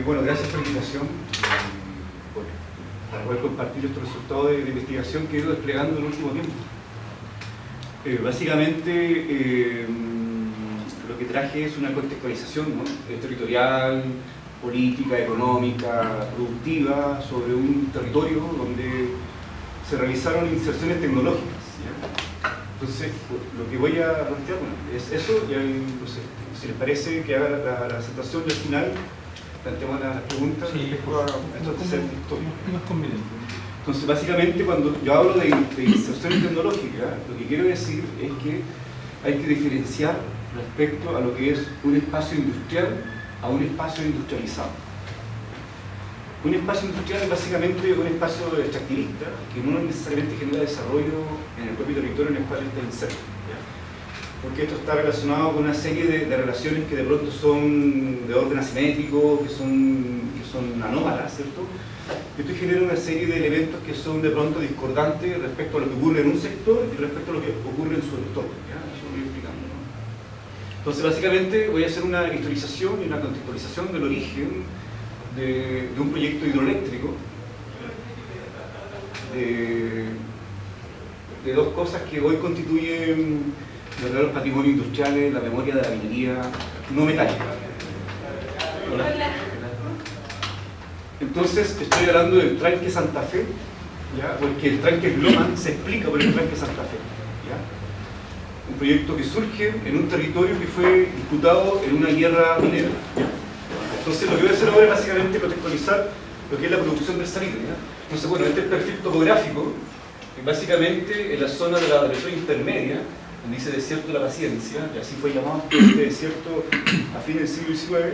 Bueno, gracias por la invitación para poder compartir estos resultados de investigación que he ido desplegando en el último tiempo. Básicamente, lo que traje es una contextualización, ¿no?, territorial, política, económica, productiva, sobre un territorio donde se realizaron inserciones tecnológicas, ¿ya? Entonces, lo que voy a plantear, bueno, es eso, y no sé, si les parece que haga la presentación y al final planteamos las preguntas respecto a estos antecedentes históricos. Entonces, básicamente, cuando yo hablo de inserciones tecnológicas, lo que quiero decir es que hay que diferenciar respecto a lo que es un espacio industrial a un espacio industrializado. Un espacio industrial es básicamente un espacio extractivista que no necesariamente genera desarrollo en el propio territorio en el cual está inserto, ¿ya? Porque esto está relacionado con una serie de relaciones que de pronto son de orden asimétrico, que son anómalas, ¿cierto? Esto genera una serie de elementos que son de pronto discordantes respecto a lo que ocurre en un sector y respecto a lo que ocurre en su entorno, ¿ya? Eso lo voy explicando, ¿no? Entonces, básicamente, voy a hacer una historización y una contextualización del origen de un proyecto hidroeléctrico, de dos cosas que hoy constituyen los patrimonios industriales, la memoria de la minería no metálica. Hola. Entonces, estoy hablando del tranque Santa Fe, ¿ya? Porque el tranque Gloman se explica por el tranque Santa Fe, ¿ya? Un proyecto que surge en un territorio que fue disputado en una guerra minera, ¿ya? Entonces, lo que voy a hacer ahora es básicamente contextualizar lo que es la producción del salitre, ¿ya? Entonces, bueno, este es el perfil topográfico, que básicamente en la zona de la depresión intermedia, donde dice desierto de la Paciencia, y así fue llamado este desierto a fines del siglo XIX,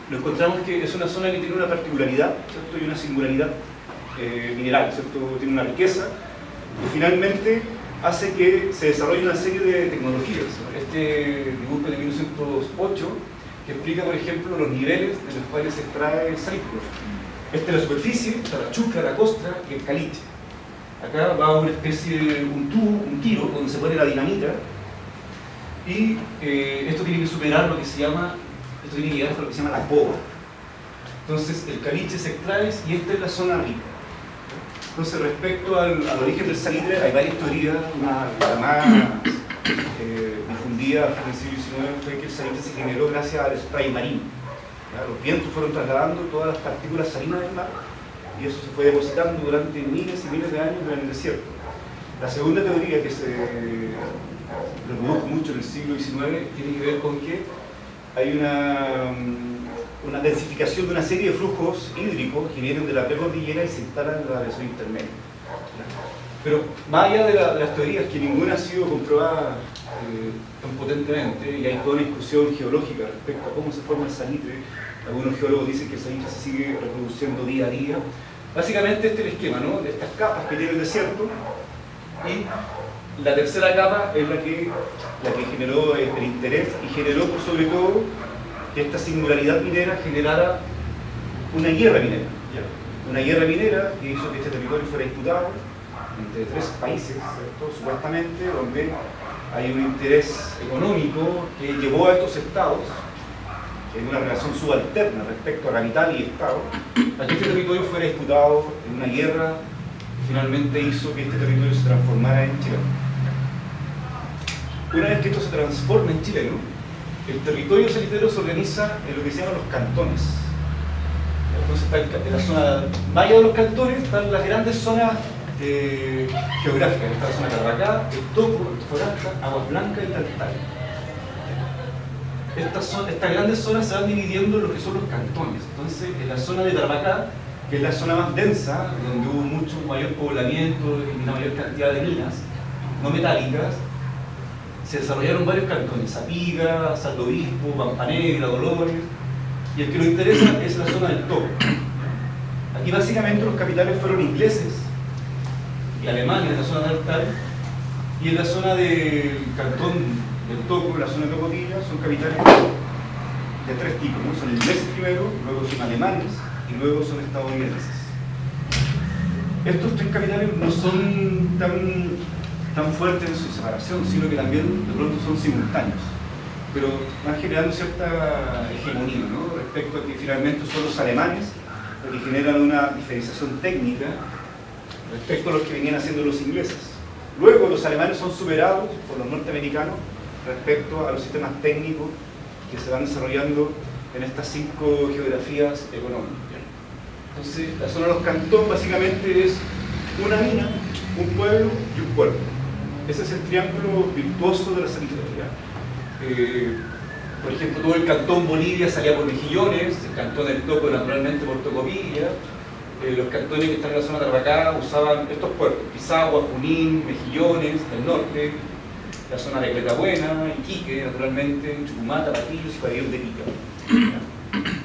lo encontramos que es una zona que tiene una particularidad, ¿cierto?, y una singularidad mineral, ¿cierto?, tiene una riqueza, y finalmente hace que se desarrolle una serie de tecnologías. Este dibujo de 1908 que explica, por ejemplo, los niveles en los cuales se extrae el salitre. Esta es la superficie, está la chucra, la costra y el caliche. Acá va una especie de un tubo, un tiro, donde se pone la dinamita, y esto tiene que superar lo que se llama, esto tiene que llegar hasta lo que se llama la cova. Entonces el caliche se extrae y esta es la zona rica. Entonces, respecto al origen del salitre, hay varias teorías. La más difundida a fines del siglo XIX fue que el salitre se generó gracias al spray marino, ¿ya? Los vientos fueron trasladando todas las partículas salinas del mar y eso se fue depositando durante miles y miles de años en el desierto. La segunda teoría, que se reprodujo mucho en el siglo XIX, tiene que ver con que hay una densificación de una serie de flujos hídricos que vienen de la precordillera y se instalan en la región intermedia. Pero más allá de las teorías, que ninguna ha sido comprobada tan potentemente, y hay toda una discusión geológica respecto a cómo se forma el salitre. Algunos geólogos dicen que el salitre se sigue reproduciendo día a día. Básicamente este es el esquema, ¿no?, de estas capas que tiene el desierto, y la tercera capa es la que generó el interés y generó, sobre todo, que esta singularidad minera generara una guerra minera, ¿ya? Una guerra minera que hizo que este territorio fuera disputado entre tres países, ¿cierto?, supuestamente, donde hay un interés económico que llevó a estos estados, en una relación subalterna respecto a capital y estado, a que este territorio fuera disputado en una guerra que finalmente hizo que este territorio se transformara en Chile. Una vez que esto se transforma en Chile, ¿no?, el territorio salitrero se organiza en lo que se llaman los cantones. Entonces, en la zona más allá de los cantones están las grandes zonas geográficas. Está la zona de Tarapacá, el Toco, Antofagasta, Aguas Blancas y Taltal. Estas grandes zonas se van dividiendo en lo que son los cantones. Entonces, en la zona de Tarapacá, que es la zona más densa, donde hubo mucho mayor poblamiento y una mayor cantidad de minas no metálicas, se desarrollaron varios cantones: Zapiga, Salto Obispo, Pampa Negra, Dolores, y el que nos interesa es la zona del Toco. Aquí básicamente los capitales fueron ingleses y alemanes en la zona de Altar, y en la zona del cantón del Toco, la zona de Tocopilla, son capitales de tres tipos, ¿no? Son ingleses primero, luego son alemanes y luego son estadounidenses. Estos tres capitales no son tan fuertes en su separación, sino que también de pronto son simultáneos. pero van generando cierta hegemonía, ¿no? Respecto a que finalmente son los alemanes los que generan una diferenciación técnica respecto a los que venían haciendo los ingleses. Luego los alemanes son superados por los norteamericanos respecto a los sistemas técnicos que se van desarrollando en estas 5 geografías económicas. Entonces, la zona de los Cantón básicamente es una mina, un pueblo y un puerto. Ese es el triángulo virtuoso de la sanitaria. Por ejemplo, todo el Cantón Bolivia salía por Mejillones, el Cantón del Toco naturalmente por Tocopilla, los cantones que están en la zona de Tarapacá usaban estos puertos, Pisagua, Junín, Mejillones, del norte, la zona de Cletabuena, Iquique, naturalmente, Chucumata, Patillos y Pabellón de Pica.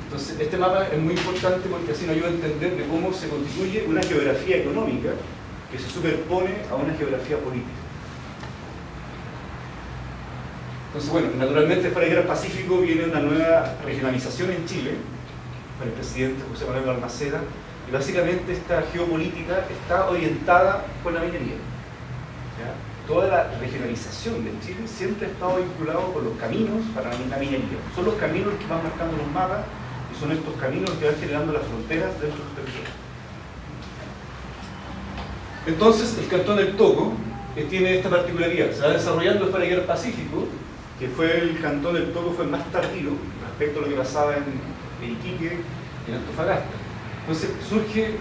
Entonces, este mapa es muy importante porque así nos ayuda a entender de cómo se constituye una geografía económica que se superpone a una geografía política. Entonces, bueno, naturalmente después de la Guerra del Pacífico viene una nueva regionalización en Chile, con el presidente José Manuel Balmaceda, y básicamente esta geopolítica está orientada por la minería. ¿Ya? Toda la regionalización de Chile siempre ha estado vinculado con los caminos para la minería. Son los caminos que van marcando los mapas y son estos caminos que van generando las fronteras de nuestros territorios. Entonces, el Cantón del Toco tiene esta particularidad. Se va desarrollando después de la Guerra del Pacífico, que fue el Cantón del Toco fue más tardío respecto a lo que pasaba en Iquique y en Antofagasta. Entonces surge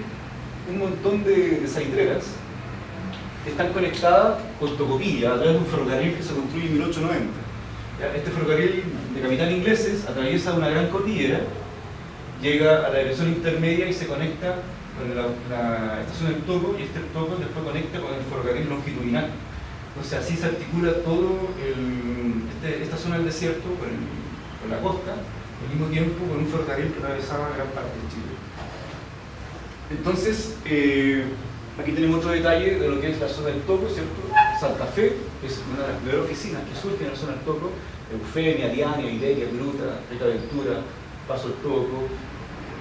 un montón de salitreras que están conectadas con Tocopilla a través de un ferrocarril que se construye en 1890. ¿Ya? Este ferrocarril de capital ingleses atraviesa una gran cordillera, llega a la dirección intermedia y se conecta con la estación del Toco, y este Toco después conecta con el ferrocarril longitudinal. Entonces así se articula todo esta zona del desierto con la costa, al mismo tiempo con un ferrocarril que atravesaba gran parte de Chile. Entonces, aquí tenemos otro detalle de lo que es la zona del Toco, ¿cierto? Santa Fe es una de las primeras oficinas que surgen en la zona del Toco, Eufemia, Diana, Iberia, Gruta, Rica Ventura, Paso del Toco,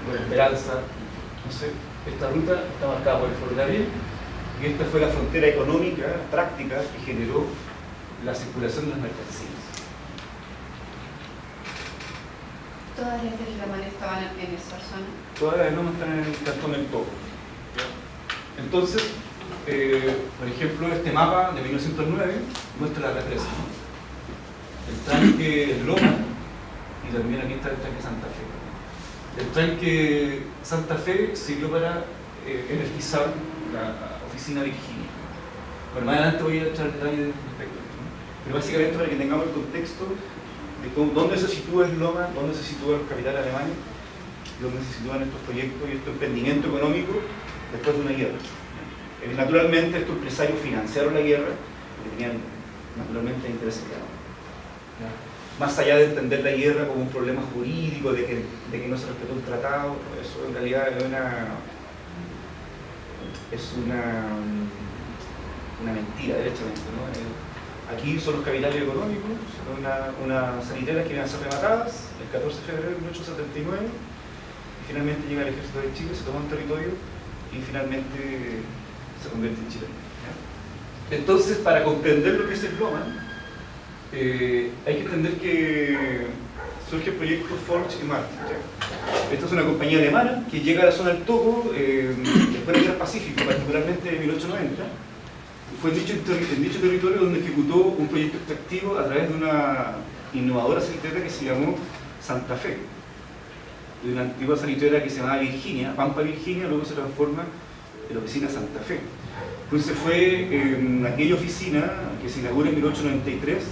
Buena Esperanza. Entonces, esta ruta está marcada por el ferrocarril, y esta fue la frontera económica, práctica, que generó la circulación de las mercancías. ¿Todas las lomas estaban en esa zona? Todas las lomas están en el Cantón del Toco. Entonces, por ejemplo, este mapa de 1909 muestra la represa, ¿no? El tranque Loma, y también aquí está el tranque Santa Fe. El tranque Santa Fe sirvió para energizar la oficina Virginia. Bueno, más adelante voy a echar detalles respecto a esto, ¿no? Pero básicamente para que tengamos el contexto de dónde se sitúa el Loma, dónde se sitúa el capital alemán, dónde se sitúan estos proyectos y este emprendimiento económico después de una guerra. Naturalmente estos empresarios financiaron la guerra porque tenían naturalmente intereses claros. Más allá de entender la guerra como un problema jurídico, de que no se respetó un tratado, eso en realidad es una mentira, derechamente, ¿no? Aquí son los capitales económicos, unas sanitarias que iban a ser rematadas el 14 de febrero de 1879, y finalmente llega el ejército de Chile, se toma un territorio y finalmente se convierte en Chile. Entonces, para comprender lo que es el Loma, hay que entender que surge el proyecto Forge y Martin. Esta es una compañía alemana que llega a la zona del Toco después de la Guerra del Pacífico, particularmente en 1890. Fue en dicho territorio donde ejecutó un proyecto extractivo a través de una innovadora salitera que se llamó Santa Fe, de una antigua salitera que se llamaba Virginia, Pampa Virginia, luego se transforma en la oficina Santa Fe. Entonces fue en aquella oficina que se inaugura en 1893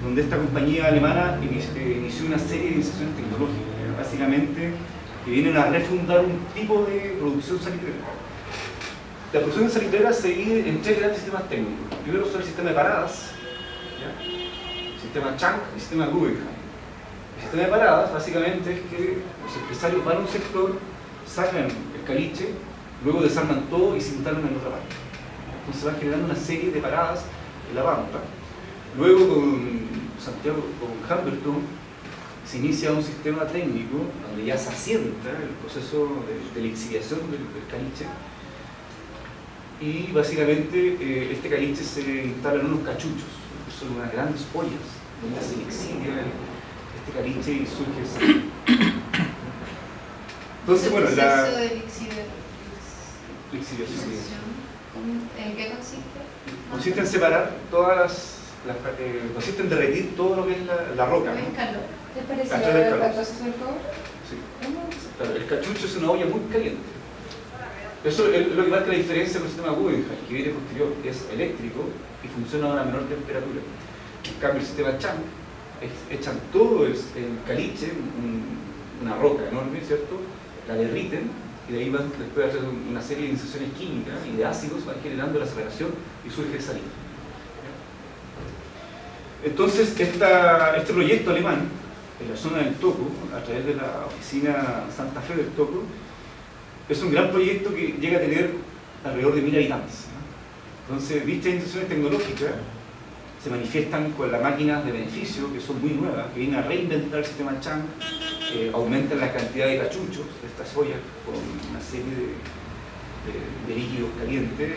donde esta compañía alemana inició una serie de iniciaciones tecnológicas, básicamente que vienen a refundar un tipo de producción salitera. La producción salitera se divide en 3 grandes sistemas técnicos. Primero son el sistema de paradas, ¿ya? El sistema Chang y el sistema Guggenheim. El sistema de paradas básicamente es que los empresarios van a un sector, sacan el caliche, luego desarman todo y se instalan en otra parte. Entonces van generando una serie de paradas en la Pampa. Luego con Santiago, con Humberton, se inicia un sistema técnico donde ya se asienta el proceso de lixiviación del caliche, y básicamente este caliche se instala en unos cachuchos, que son unas grandes ollas donde se lixidia este caliche y surge el salitre. Entonces, bueno, el la proceso de lixiviación ¿en qué consiste? consiste en separar todas consiste en derretir todo lo que es la roca, ¿No es ¿no? calor? ¿Te A parecía través del el calor. proceso del cobre? Sí. Claro, el cachucho es una olla muy caliente. Eso es lo que marca la diferencia con el sistema Guggenheim, que viene posterior, es eléctrico y funciona a una menor temperatura. En cambio, el sistema Chang echan todo el caliche, una roca enorme, ¿cierto? La derriten y de ahí van después a hacer una serie de iniciaciones químicas y de ácidos, van generando la separación y surge el salitre. Entonces, este proyecto alemán, en la zona del Toco, a través de la oficina Santa Fe del Toco, es un gran proyecto que llega a tener alrededor de 1000 habitantes, ¿no? Entonces, dichas instituciones tecnológicas se manifiestan con las máquinas de beneficio, que son muy nuevas, que vienen a reinventar el sistema Chang, aumentan la cantidad de cachuchos de estas ollas con una serie de líquidos calientes,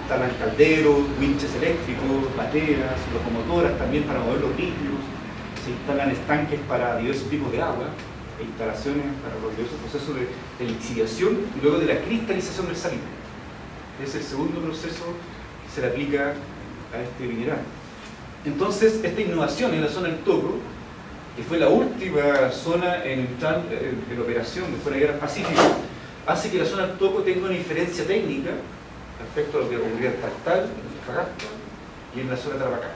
instalan calderos, winches eléctricos, bateras, locomotoras también para mover los líquidos, se instalan estanques para diversos tipos de agua, e instalaciones para los diversos procesos de lixiviación y luego de la cristalización del salitre. Es el segundo proceso que se le aplica a este mineral. Entonces, esta innovación en la zona del Toco, que fue la última zona en entrar en operación después de la Guerra Pacífica, hace que la zona del Toco tenga una diferencia técnica respecto a lo que ocurría en Taltal, en Antofagasta y en la zona de Tarapacá.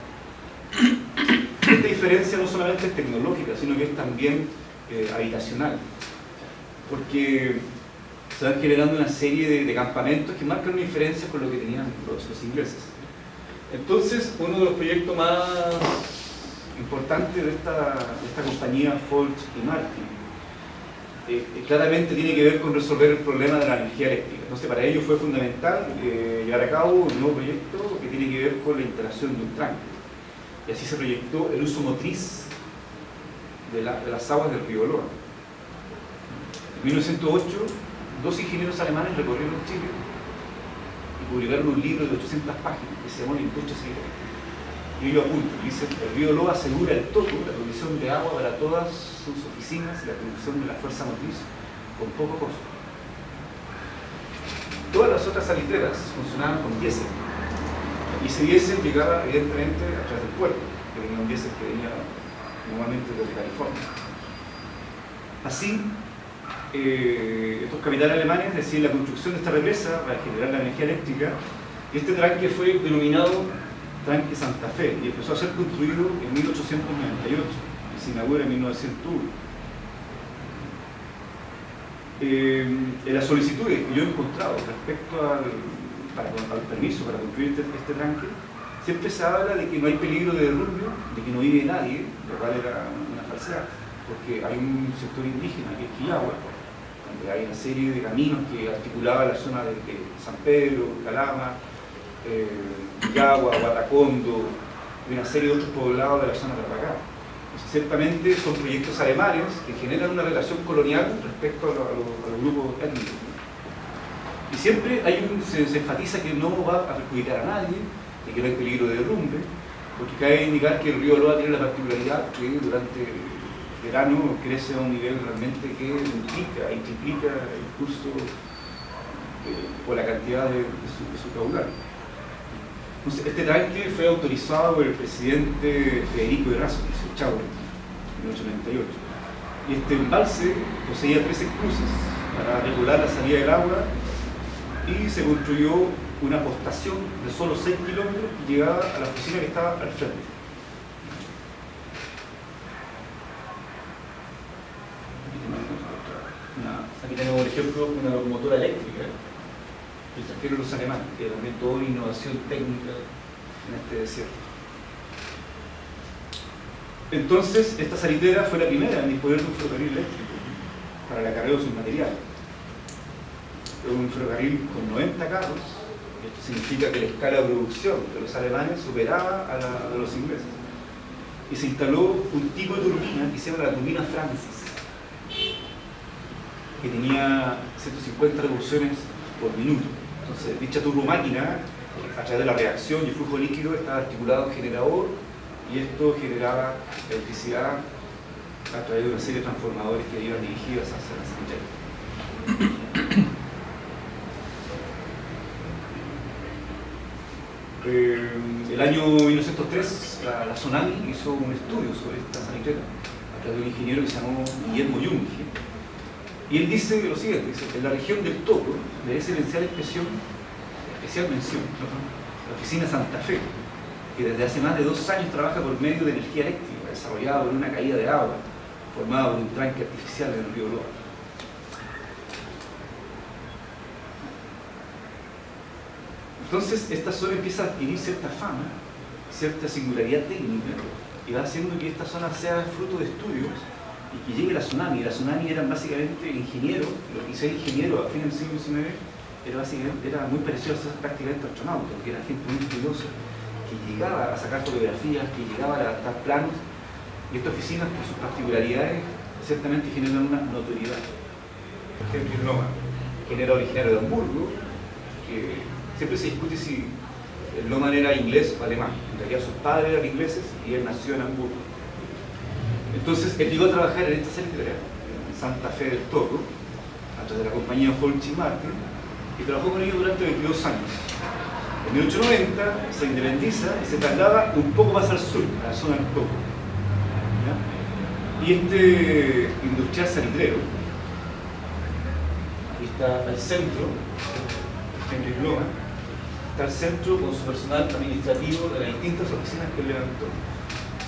Esta diferencia no solamente es tecnológica, sino que es también habitacional, porque se van generando una serie de campamentos que marcan una diferencia con lo que tenían los ingleses. Entonces, uno de los proyectos más importantes de esta compañía, Folch y Martin, claramente tiene que ver con resolver el problema de la energía eléctrica. Entonces, para ello fue fundamental llevar a cabo un nuevo proyecto que tiene que ver con la instalación de un tranque. Y así se proyectó el uso motriz de las aguas del río Loa. En 1908, dos ingenieros alemanes recorrieron Chile y publicaron un libro de 800 páginas que se llamó La industria secreta. Y ello apunta, dice: el río Loa asegura el Toco la provisión de agua para todas sus oficinas y la producción de la fuerza motriz con poco costo. Todas las otras salitreras funcionaban con diésel, y ese diésel llegaba evidentemente a través del puerto, que venía un diésel que venía normalmente desde California. Así, estos capitales alemanes deciden la construcción de esta represa para generar la energía eléctrica, y este tranque fue denominado Tranque Santa Fe y empezó a ser construido en 1898 y se inaugura en 1901. En las solicitudes que yo he encontrado respecto al permiso para construir este tranque, siempre se habla de que no hay peligro de derrumbe, de que no vive nadie, lo cual era una falsedad, porque hay un sector indígena que es Quillagua, donde hay una serie de caminos que articulaban la zona de San Pedro, Calama, Quillagua, Guatacondo y una serie de otros poblados de la zona de Tarapacá. Ciertamente son proyectos alemanes que generan una relación colonial respecto a los grupos étnicos. Y siempre se enfatiza que no va a perjudicar a nadie, y que no hay peligro de derrumbe, porque cabe indicar que el río Loa tiene la particularidad que durante el verano crece a un nivel realmente que duplica y triplica el curso por la cantidad de su caudal. Entonces, este tranque fue autorizado por el presidente Federico Errázuriz, el Chavo, en 1898. Y este embalse poseía 13 cruces para regular la salida del agua, y se construyó una postación de solo 6 kilómetros que llegaba a la oficina que estaba al frente. Aquí tenemos, por ejemplo, una locomotora eléctrica que trajeron los alemanes, que también toda una innovación técnica en este desierto. Entonces, esta salitera fue la primera en disponer de un ferrocarril eléctrico para el acarreo de sus materiales. Fue un ferrocarril con 90 carros. Esto significa que la escala de producción de los alemanes superaba a la de los ingleses. Y se instaló un tipo de turbina que se llama la turbina Francis, que tenía 150 revoluciones por minuto. Entonces, dicha turbomáquina, a través de la reacción y el flujo líquido, estaba articulado en generador y esto generaba electricidad a través de una serie de transformadores que iban dirigidos hacia la sanitera. El año 1903 la Tsunami hizo un estudio sobre esta sanitera a través de un ingeniero que se llamó Guillermo Junge, y él dice lo siguiente: dice, en la región del Toco merece especial mención la oficina Santa Fe, que desde hace más de 2 años trabaja por medio de energía eléctrica desarrollada por una caída de agua formada por un tranque artificial en el río Loa. Entonces esta zona empieza a adquirir cierta fama, cierta singularidad técnica, y va haciendo que esta zona sea fruto de estudios y que llegue la Tsunami. La Tsunami eran básicamente ingenieros, lo que ser ingeniero a fines del siglo XIX era muy parecido a ser prácticamente astronauta, porque era gente muy estudiosa, que llegaba a sacar fotografías, que llegaba a adaptar planos, y estas oficinas, por sus particularidades, ciertamente generan una notoriedad. Henry Lohmann, quien era originario de Hamburgo, que siempre se discute si Lohmann era inglés o alemán. En realidad sus padres eran ingleses y él nació en Hamburgo. Entonces él llegó a trabajar en esta sanitera, en Santa Fe del Toco, a través de la compañía Fulci Martin, y trabajó con ellos durante 22 años. En 1890 se independiza y se traslada un poco más al sur, a la zona del Toco. ¿Ya? Y este industrial salitrero, aquí está al centro, Henry Lohmann, está al centro con su personal administrativo de las distintas oficinas que él levantó: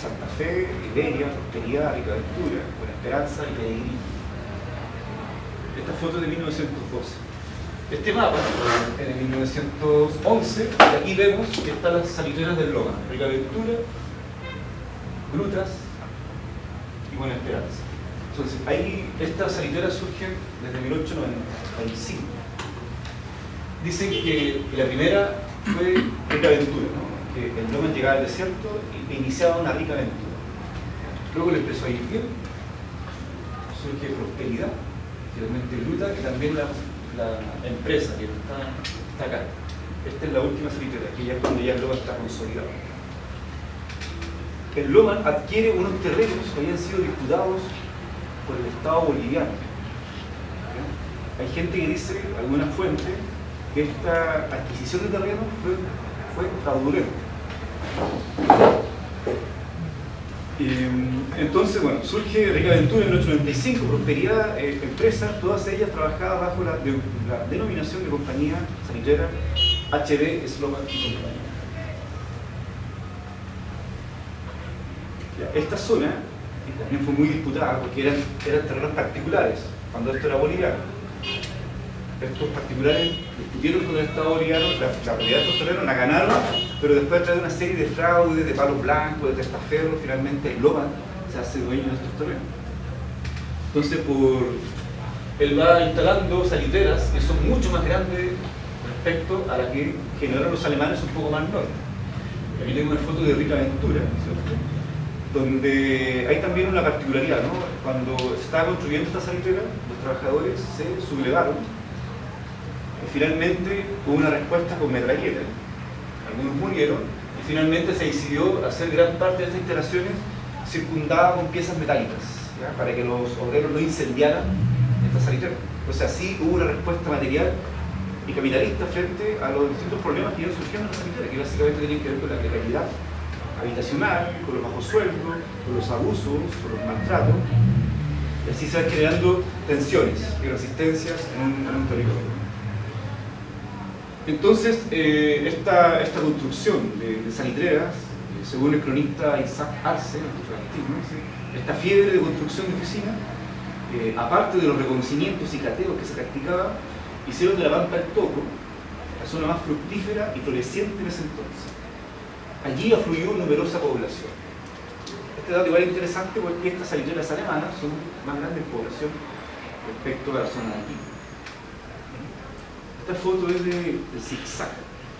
Santa Fe, Iberia, Prosperidad, Rica Ventura, Buena Esperanza y Peregrino. Esta foto es de 1912. Este mapa es de 1911, y aquí vemos que están las salitreras del Lohmann: Rica Ventura, Grutas y Buena Esperanza. Entonces, ahí estas salitreras surgen desde 1895. Dicen que la primera fue Rica Ventura, ¿no? Que el Lohmann llegaba al desierto e iniciaba una rica aventura. Luego le empezó a ir bien, surge Prosperidad, finalmente Gruta, y también la empresa que está acá. Esta es la última salitera, que ya es donde ya el Lohmann está consolidado. El Lohmann adquiere unos terrenos que habían sido disputados por el Estado boliviano. ¿Ya? Hay gente que dice, alguna fuente, que esta adquisición de terrenos fue fraudulenta. Entonces, bueno, surge Rica Ventura en 1895, Prosperidad, empresa, todas ellas trabajadas bajo la denominación de compañía sanitera HB Sloman y compañía. Esta zona también fue muy disputada porque eran terrenos particulares, cuando esto era boliviano. Estos particulares discutieron con el Estado boliviano la propiedad de estos terrenos, la ganaron, pero después a través de una serie de fraudes, de palos blancos, de testaferros, finalmente el Lohmann se hace dueño de estos terrenos. Entonces, él va instalando saliteras que son mucho más grandes respecto a las que generaron los alemanes un poco más norte. Aquí tengo una foto de Rica Ventura, ¿cierto? Donde hay también una particularidad, ¿no? Cuando se estaba construyendo esta salitera, los trabajadores se sublevaron y finalmente hubo una respuesta con metralleta. Algunos murieron y finalmente se decidió hacer gran parte de estas instalaciones circundada con piezas metálicas, ¿ya? Para que los obreros no incendiaran esta salitera. O sea, sí hubo una respuesta material y capitalista frente a los distintos problemas que iban surgiendo en la salitera, que básicamente tenían que ver con la precariedad habitacional, con los bajos sueldos, con los abusos, con los maltratos, y así se van generando tensiones y resistencias en un territorio. Entonces, esta construcción de salitreras, según el cronista Isaac Arce, esta fiebre de construcción de oficinas, aparte de los reconocimientos y cateos que se practicaban, hicieron de la Pampa del Toco la zona más fructífera y floreciente en ese entonces. Allí afluyó numerosa población. Este dato igual es interesante porque estas salitreras alemanas son más grandes en población respecto a la zona de aquí. Esta foto es de Zigzag,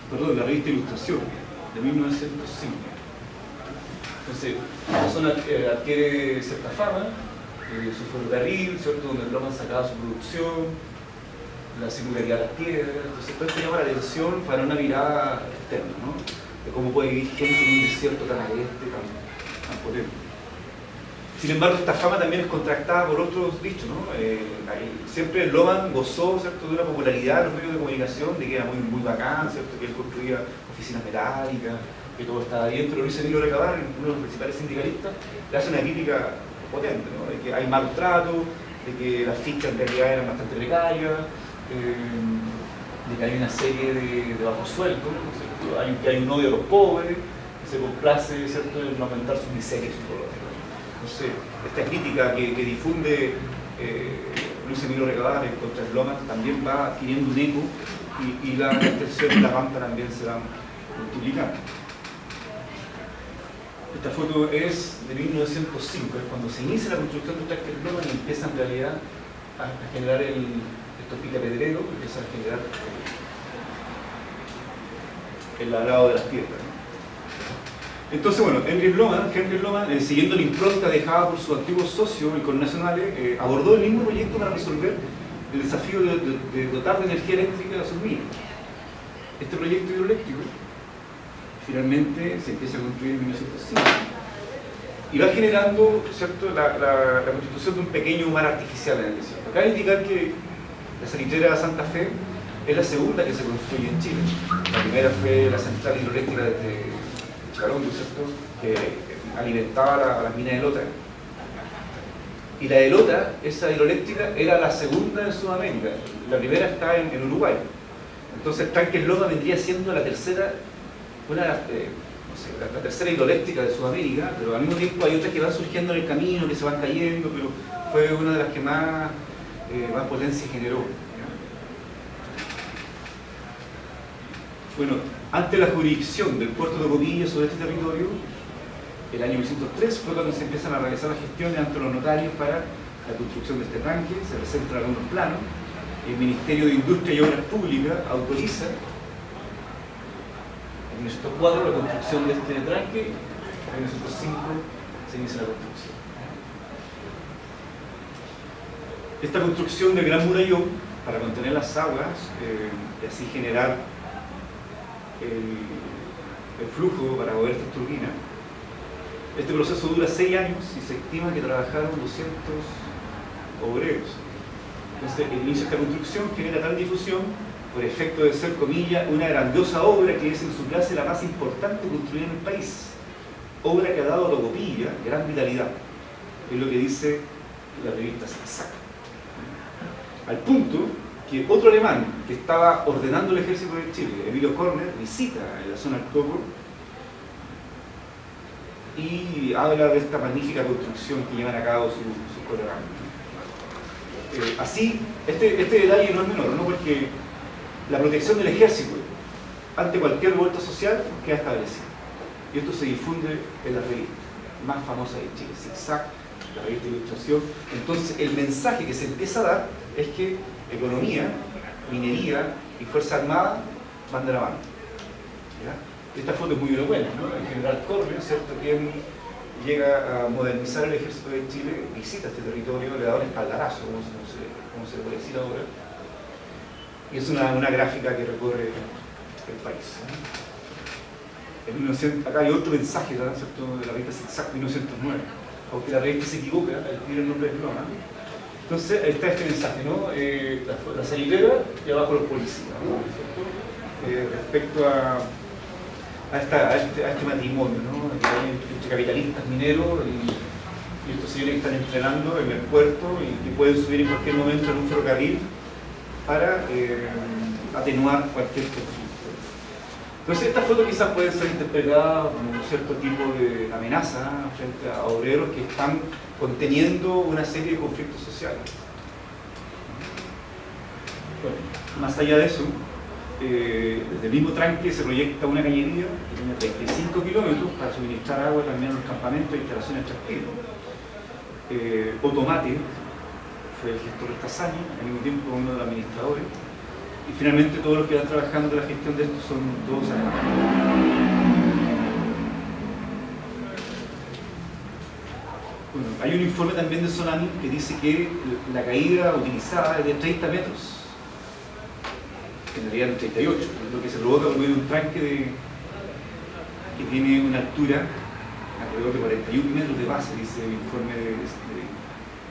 perdón, de la revista Ilustración, de 1905. Entonces, la zona adquiere cierta fama, su ferrocarril, ¿cierto?, donde el Lohmann sacaba su producción, la singularidad de las piedras. Entonces, todo esto llama la atención para una mirada externa, ¿no? De cómo puede vivir gente en un desierto tan agreste, tan potente. Sin embargo, esta fama también es contrastada por otros dichos, ¿no? Siempre Loman gozó, ¿cierto?, de una popularidad en los medios de comunicación, de que era muy bacán, ¿cierto?, que él construía oficinas metálicas, que todo estaba bien, pero Luis Emilio Recabar, uno de los principales sindicalistas, le hace una crítica potente, ¿no?, de que hay malos tratos, de que las fichas en realidad eran bastante precarias, de que hay una serie de bajos sueldos, ¿no?, que hay un odio a los pobres, que se complace, ¿cierto?, en aumentar sus miserias y todo lo demás. Entonces, esta crítica que difunde Luis Emilio Recabar contra Loman también va adquiriendo un eco y la extensión de la rampa también se va multiplicando. Esta foto es de 1905, es cuando se inicia la construcción del Tanque Loman y empieza en realidad a generar estos picapedreros, empieza a generar el labrado de las piedras, ¿no? Entonces, bueno, Henry Loman, siguiendo la impronta dejada por su antiguo socio, el Connacional, abordó el mismo proyecto para resolver el desafío de dotar de energía eléctrica a sus minas. Este proyecto hidroeléctrico finalmente se empieza a construir en 1905 y va generando, ¿cierto?, la constitución de un pequeño mar artificial en el desierto. Cabe indicar que la salitrera de Santa Fe es la segunda que se construye en Chile. La primera fue la central hidroeléctrica de Chicarongo, ¿cierto?, que alimentaba las minas de Lota. Y la de Lota, esa hidroeléctrica, era la segunda en Sudamérica. La primera está en Uruguay. Entonces el Tanque Lota vendría siendo la tercera, la tercera hidroeléctrica de Sudamérica, pero al mismo tiempo hay otras que van surgiendo en el camino, que se van cayendo, pero fue una de las que más potencia generó. Bueno, ante la jurisdicción del puerto de Copillo sobre este territorio, el año 1903 fue cuando se empiezan a realizar las gestiones ante los notarios para la construcción de este tanque, se presentan algunos planos, el Ministerio de Industria y Obras Públicas autoriza en 1904 la construcción de este tanque, en 1905 se inicia la construcción. Esta construcción del Gran Murallón, para contener las aguas y así generar el flujo para mover estas turbinas. Este proceso dura 6 años y se estima que trabajaron 200 obreros. Entonces, el inicio de esta construcción genera tal difusión por efecto de ser, comillas, una grandiosa obra que es en su clase la más importante construida en el país. Obra que ha dado a Tocopilla gran vitalidad, es lo que dice la revista Zigzag. Al punto que otro alemán que estaba ordenando el ejército de Chile, Emilio Körner, visita en la zona del Coco y habla de esta magnífica construcción que llevan a cabo sus colegas. Así, este detalle no es menor, ¿no?, porque la protección del ejército ante cualquier revuelta social queda establecida. Y esto se difunde en la revista más famosa de Chile, Zigzag, la revista de Ilustración. Entonces, el mensaje que se empieza a dar es que economía, minería y Fuerza Armada van de la mano. ¿Ya? Esta foto es muy elocuente, ¿no? El general Körner, ¿cierto?, quien llega a modernizar el ejército de Chile, visita este territorio, le da un espaldarazo, como se le puede decir ahora, y es una gráfica que recorre el país. Acá hay otro mensaje, ¿cierto?, de la revista Zigzag 1909, aunque la revista se equivoca, tiene el nombre de Loman. Entonces, ahí está este mensaje, ¿no? La salitrera y abajo los policías, ¿no? Respecto a este matrimonio, ¿no?, entre capitalistas mineros y estos señores que están entrenando en el puerto y que pueden subir en cualquier momento en un ferrocarril para atenuar cualquier conflicto. Entonces, esta foto quizás puede ser interpretada como un cierto tipo de amenaza frente a obreros que están conteniendo una serie de conflictos sociales. Bueno, más allá de eso, desde el mismo tranque se proyecta una cañería que tiene 35 kilómetros para suministrar agua también a los campamentos e instalaciones extractivas. Otomate fue el gestor de esta hazaña, al mismo tiempo uno de los administradores, y finalmente todos los que están trabajando en la gestión de esto son todos alemanes. Bueno, hay un informe también de Sonami que dice que la caída utilizada es de 30 metros, en realidad de 38, lo que se provoca por medio de un tranque que tiene una altura alrededor de 41 metros de base, dice el informe de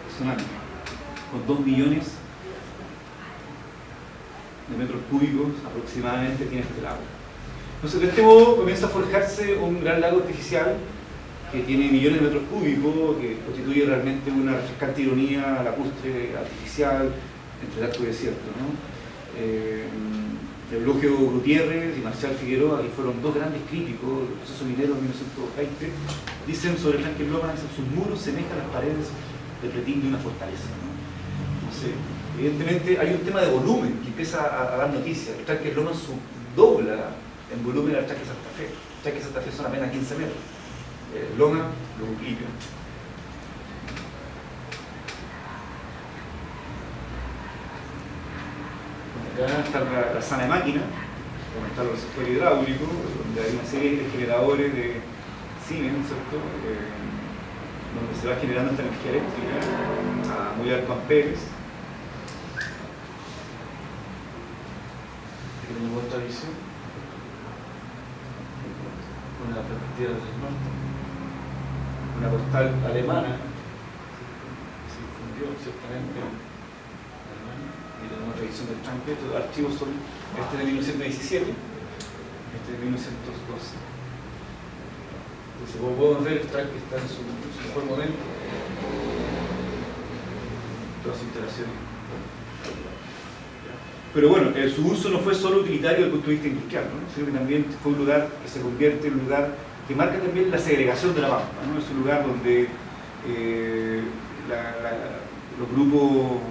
tsunami, con 2 millones de metros cúbicos aproximadamente tiene este lago. Entonces, de este modo comienza a forjarse un gran lago artificial que tiene millones de metros cúbicos, que constituye realmente una refrescante ironía lacustre artificial entre el arco y desierto, ¿no? Eulogio Gutiérrez y Marcial Figueroa, que fueron dos grandes críticos del proceso minero en 1920, dicen sobre el tanque Loman que sus muros semejan a las paredes del pretil de una fortaleza, ¿no? Entonces, evidentemente hay un tema de volumen que empieza a dar noticias. El tanque Loman subdobla en volumen al tanque Santa Fe. El tanque Santa Fe son apenas 15 metros. Loman lo duplica. Acá está la sala de máquina, donde está el receptor hidráulico, donde hay una serie de generadores de Siemens, ¿cierto? Donde se va generando esta energía eléctrica a muy altos amperes. Aquí tenemos otra visión, una perspectiva del norte, una postal alemana, se difundió ciertamente. Y tenemos otra edición del tanque. Estos archivos son este de 1917, este de 1912. Entonces, como podemos ver, el tanque está en su mejor momento. Todas sus interacciones. Pero bueno, su uso no fue solo utilitario desde el punto de vista industrial, ¿no? Sino que también fue un lugar que se convierte en un lugar que marca también la segregación de la pampa, ¿no? Es un lugar donde los grupos,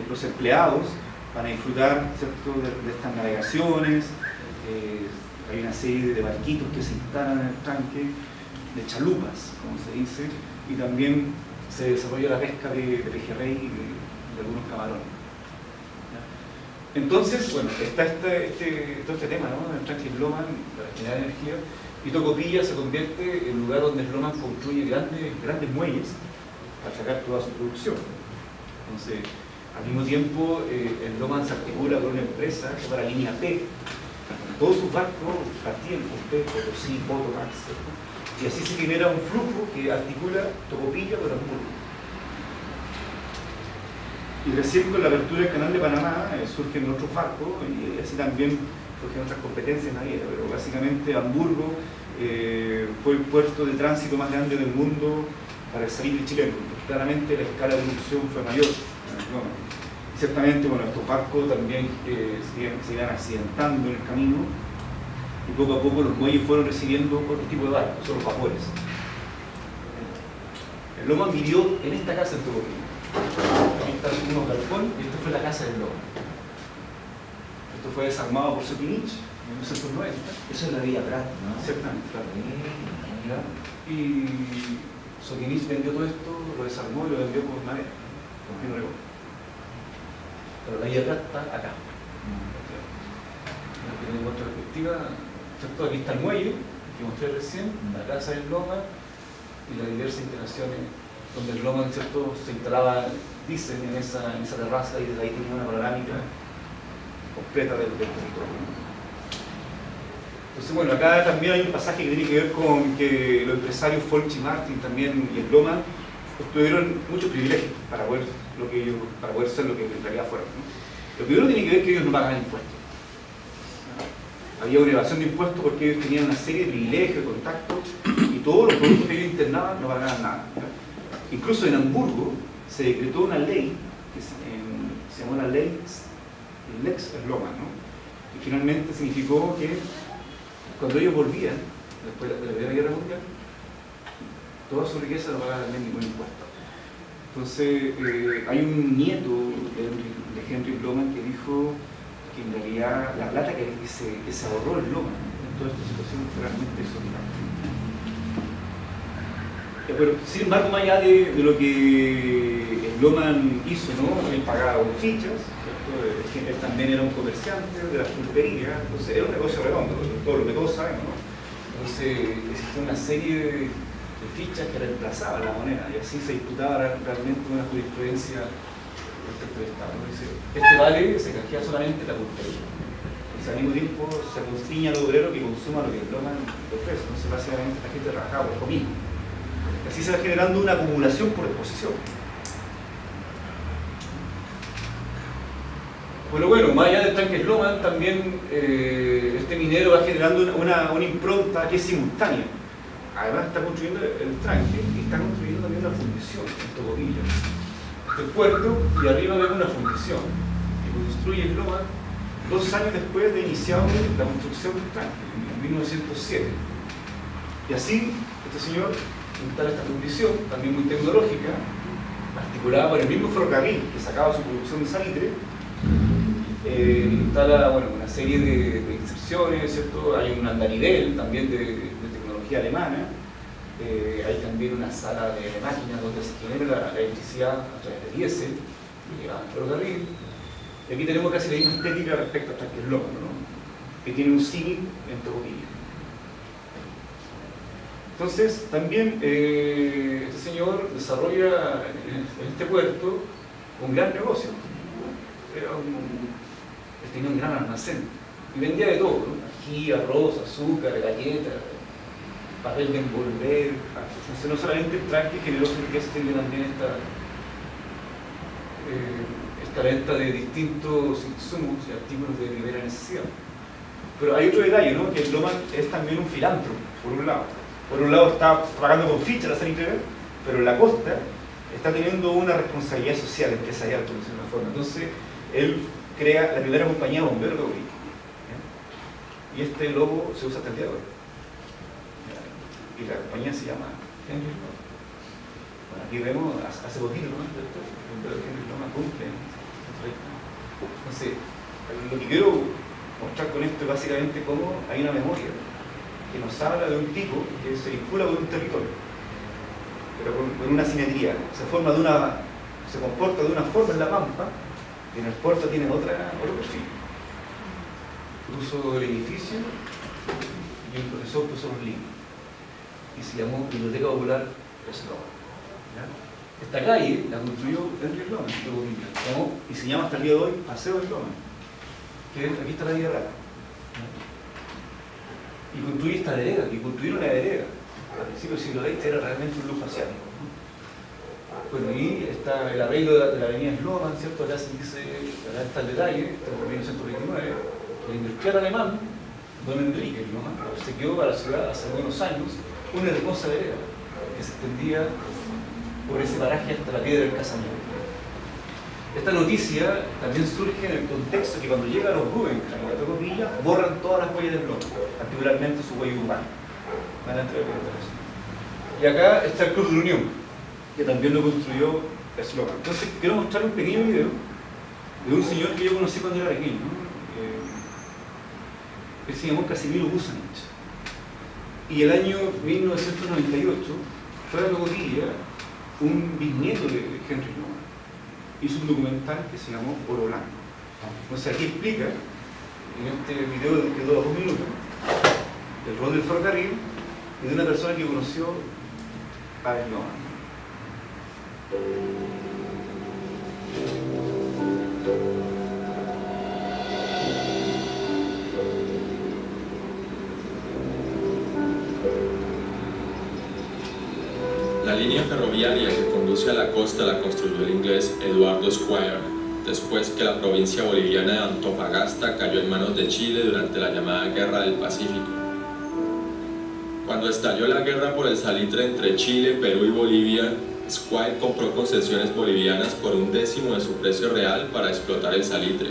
los empleados van a disfrutar, ¿cierto?, de estas navegaciones. Hay una serie de barquitos que se instalan en el tanque, de chalupas, como se dice, y también se desarrolla la pesca de pejerrey y de algunos camarones. ¿Ya? Entonces, bueno, está todo este tema, ¿no?, el tanque Loman para generar energía, y Tocopilla se convierte en el lugar donde Loman construye grandes muelles para sacar toda su producción. Entonces, al mismo tiempo, el Loman se articula con una empresa que para la línea P. Todos sus barcos partían con P, Potosí, Poto, Max, ¿cierto? Y así se genera un flujo que articula Tocopilla con Hamburgo. Y recién con la apertura del canal de Panamá surgen otros barcos y así también surgen otras competencias navieras, pero básicamente Hamburgo fue el puerto de tránsito más grande del mundo para el salitre chileno, porque claramente la escala de producción fue mayor. Y ciertamente, bueno, estos barcos también se iban accidentando en el camino y poco a poco los muelles fueron recibiendo otro tipo de barcos, son los vapores. El Loman vivió en esta casa en Tocopilla. Aquí está unos galpón y esta fue la casa del Loman. Esto fue desarmado por Sotinich en 1990. Eso es la Villa Prat, ¿no? Ciertamente, claro. Y Sotinich vendió todo esto, lo desarmó y lo vendió por madera, con fino recoge. Pero la Villa Prat está acá. Aquí tenemos otra perspectiva, ¿cierto? Aquí está el muelle, que mostré recién, la casa del Loman y las diversas instalaciones donde el Loman, ¿cierto?, se instalaba, dicen, en esa terraza, y desde ahí tenía una panorámica completa del territorio. Entonces, bueno, acá también hay un pasaje que tiene que ver con que los empresarios Folch y Martin también y el Loman obtuvieron muchos privilegios para poder ser lo que en realidad fueron, ¿no? Lo primero tiene que ver que ellos no pagaban impuestos. Había una evasión de impuestos porque ellos tenían una serie de privilegios, de contactos, y todos los productos que ellos internaban no pagaban nada, ¿no? Incluso en Hamburgo se decretó una ley que se llamó la ley Lex Loman, ¿no? Y finalmente significó que cuando ellos volvían, después de la Primera Guerra Mundial, toda su riqueza no pagaba también ningún impuesto. Entonces, hay un nieto de Henry Loman que dijo que en realidad la plata que se ahorró el Loman en toda esta situación fue realmente exorbitante. Pero sin embargo, más allá de lo que el Loman hizo, ¿no?, él pagaba fichas, ¿cierto? Él también era un comerciante de las pulperías, entonces era un negocio redondo, todo lo que todos sabemos, ¿no? Entonces existía una serie de fichas que reemplazaban la moneda y así se disputaba realmente una jurisprudencia respecto del Estado, ¿no? Dice, este vale se canjea solamente la pulpería. Entonces, al mismo tiempo se constriña al obrero que consuma lo que Loman le ofrece. Entonces, básicamente, la gente trabajaba por lo mismo. Y así se va generando una acumulación por exposición. Bueno, más allá del tanque Sloman, también este minero va generando una impronta que es simultánea. Además está construyendo el tranque y está construyendo también una fundición en Tocopilla. Este puerto y arriba vemos una fundición que construye Sloman 2 años después de iniciado la construcción del tranque, en 1907. Y así, este señor instala esta fundición, también muy tecnológica, articulada por el mismo ferrocarril que sacaba su producción de salitre. Instala una serie de inserciones, ¿cierto? Hay un andarivel también de tecnología alemana, hay también una sala de máquinas donde se genera la electricidad a través de diésel que llega al ferrocarril. Y aquí tenemos casi la misma estética respecto a tanque Sloman, ¿no? Que tiene un símil en Tocopilla. Entonces, también este señor desarrolla en este puerto un gran negocio. Él tenía un gran almacén y vendía de todo, ¿no? Ají, arroz, azúcar, galletas, papel de envolver. Entonces, no solamente el tranque generó su riqueza, sino también esta venta de distintos insumos y artículos de primera necesidad. Pero hay otro detalle, ¿no? Que Sloman es también un filántropo, por un lado. Por un lado está pagando con ficha la salitre, pero en la costa está teniendo una responsabilidad social, empresarial, por decirlo de una forma. Entonces, él crea la primera compañía de bomberos de Orique. Y este logo se usa hasta el día de hoy. Y la compañía se llama Henry Sloman. Bueno, aquí vemos, hace poquito, ¿no? El bombero Henry Sloman cumple. Entonces, lo que quiero mostrar con esto es básicamente cómo hay una memoria que nos habla de un tipo que se vincula con un territorio, pero con una simetría. Se comporta de una forma en la pampa, y en el puerto tiene otro perfil. Puso el edificio y el profesor puso los libros. Y se llamó Biblioteca Popular Sloman. Esta calle la construyó Henry Sloman, y se llama hasta el día de hoy Paseo de Sloman. Que aquí está la Vía Rara. Y construye esta vereda, que construyeron la vereda. Al principio del siglo XX era realmente un lujo asiático. Bueno, y está el arreglo de la avenida Sloman, ¿cierto? Acá se dice, acá está el detalle, está en 1929. El industrial alemán, don Enrique Sloman, obsequió a la ciudad hace algunos años una hermosa vereda que se extendía por ese paraje hasta la piedra del casamiento. Esta noticia también surge en el contexto que cuando llegan los Rubinstein a Tocopilla, borran todas las huellas del Sloman, particularmente su huella urbana. Van a entrar en eso. Y acá está el Club de la Unión, que también lo construyó Sloman. Entonces, quiero mostrar un pequeño video de un señor que yo conocí cuando era pequeño, ¿no? Él se llamó Casimiro Busanich. Y el año 1998 fue a Tocopilla un bisnieto de Henry Sloman. Hizo un documental que se llamó Oro Blanco. Entonces aquí explica, en este video que dura 2 minutos, el rol del ferrocarril y de una persona que conoció a Sloman. La línea ferroviaria que conduce a la costa la construyó el inglés Eduardo Squire, después que la provincia boliviana de Antofagasta cayó en manos de Chile durante la llamada Guerra del Pacífico. Cuando estalló la guerra por el salitre entre Chile, Perú y Bolivia, Squire compró concesiones bolivianas por 1/10 de su precio real para explotar el salitre.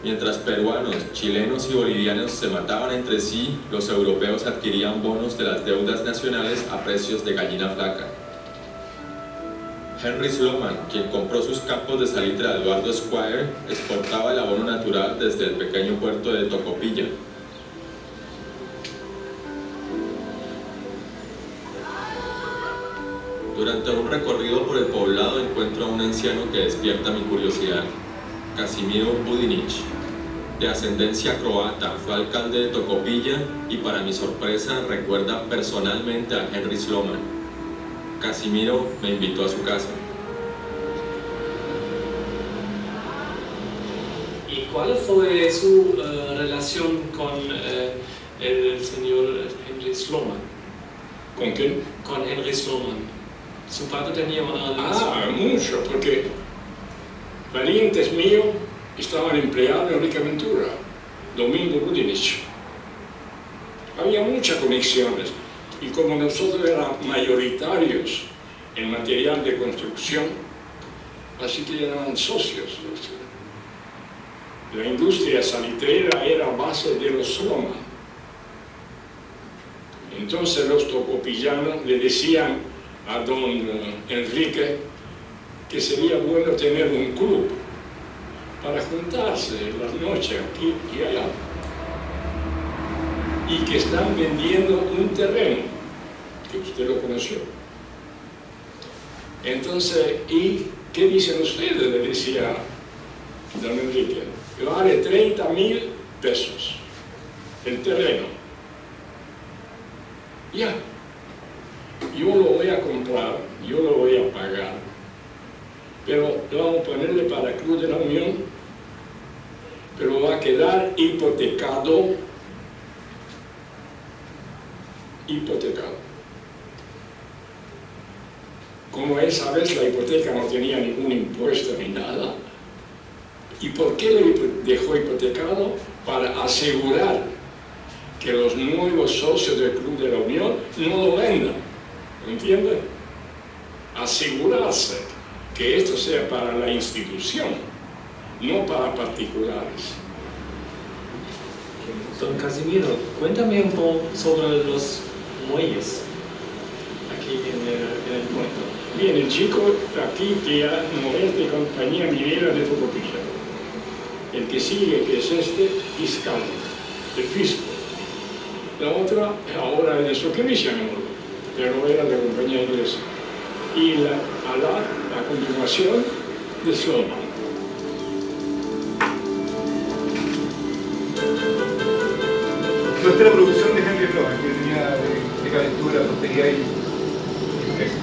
Mientras peruanos, chilenos y bolivianos se mataban entre sí, los europeos adquirían bonos de las deudas nacionales a precios de gallina flaca. Henry Sloman, quien compró sus campos de salitre a Eduardo Squire, exportaba el abono natural desde el pequeño puerto de Tocopilla. Durante un recorrido por el poblado encuentro a un anciano que despierta mi curiosidad. Casimiro Budinich, de ascendencia croata, fue alcalde de Tocopilla y para mi sorpresa recuerda personalmente a Henry Sloman. Casimiro me invitó a su casa. Y ¿Y cuál fue su relación con el señor Henry Sloman? ¿Con qué? Con Henry Sloman. Su padre tenía una relación. Mucho, porque parientes míos estaban empleados en Rica Ventura, Domingo Rudinich. Había muchas conexiones, y como nosotros éramos mayoritarios en material de construcción, así que eran socios. La industria salitrera era base de los Sloman. Entonces los tocopillanos le decían a don Enrique que sería bueno tener un club para juntarse las noches aquí y allá, y que están vendiendo un terreno que usted lo conoció. Entonces, ¿y qué dicen ustedes?, le decía don Enrique. Vale 30.000 pesos el terreno. Ya, yo lo voy a comprar, yo lo voy a pagar, pero vamos a ponerle para Club de la Unión, pero va a quedar hipotecado. Como esa vez la hipoteca no tenía ningún impuesto ni nada. ¿Y por qué lo dejó hipotecado? Para asegurar que los nuevos socios del Club de la Unión no lo vendan. ¿Entienden? Asegurarse que esto sea para la institución, no para particulares. Don Casimiro, cuéntame un poco sobre los muelles aquí en el puerto. Bien, el chico aquí que ya no es de compañía minera de Tocopilla. El que sigue, que es este, fiscal, de Fisco. La otra, ahora es de Soquevicia, pero era de compañía inglesa. Y a continuación, de Sloman. Esta es la producción de Henry Sloman, que tenía de calentura, prosperidad y empresa.